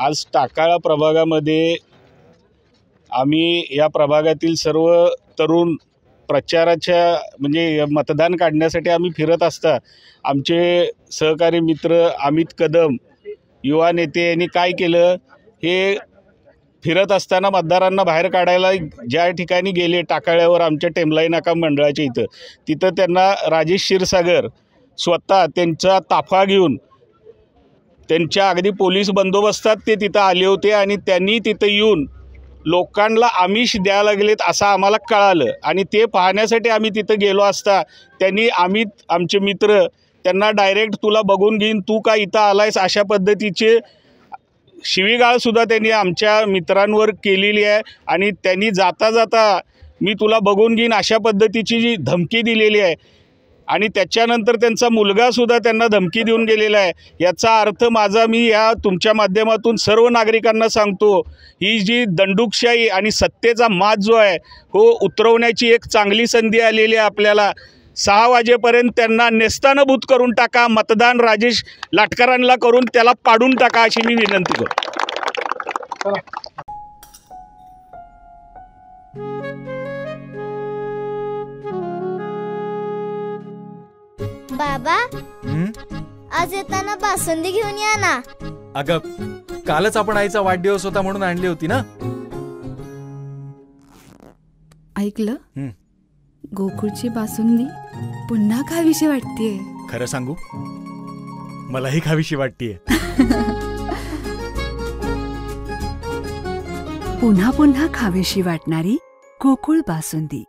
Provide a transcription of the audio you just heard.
आज टाकाळा प्रभागामध्ये आम्ही या प्रभागातील सर्व तरुण प्रचाराच्या म्हणजे मतदान काढण्यासाठी आम्ही फिरत असता आमचे सहकारी मित्र अमित कदम युवा नेते यांनी काय केलं, हे फिरत असताना मतदारांना बाहेर काढायला ज्या ठिकाणी गेले टाकाळ्यावर आमच्या टेमलाई नाका मंडळाच्या तिथं त्यांना राजेश क्षीरसागर स्वतः त्यांचा ताफा घेऊन त्यांच्या अगदी पोलीस बंदोबस्तात ते तिथं आले होते आणि त्यांनी तिथं येऊन लोकांना आमिष द्यायला लागलेत असं आम्हाला कळालं आणि ते पाहण्यासाठी आम्ही तिथं गेलो असता त्यांनी आमचे मित्र त्यांना डायरेक्ट तुला बघून घेईन, तू का इथं आलायस अशा पद्धतीचे शिवीगाळसुद्धा त्यांनी आमच्या मित्रांवर केलेली आहे आणि त्यांनी जाता जाता मी तुला बघून घेईन अशा पद्धतीची जी धमकी दिलेली आहे आणि त्याच्यानंतर त्यांचा मुलगासुद्धा त्यांना धमकी देऊन गेलेला आहे। याचा अर्थ माझा मी या तुमच्या माध्यमातून सर्व नागरिकांना सांगतो, ही जी दंडुकशाही आणि सत्तेचा माज जो आहे हो उतरवण्याची एक चांगली संधी आलेली आहे आपल्याला। 6 वाजेपर्यंत त्यांना नेस्तानभूत करून टाका, मतदान राजेश लाटकरांना करून त्याला पाडून टाका अशी मी विनंती करतो। बाबा आज येताना बासुंदी घेऊन या ना। अगं कालच आपण आईचा वाढदिवस होता म्हणून आणली होती ना। ऐकलं, गोकुळची बासुंदी पुन्हा खावीशी वाटतेय। खरं सांगू, मलाही खावीशी वाटतेय। पुन्हा पुन्हा खावीशी वाटणारी गोकुळ बासुंदी।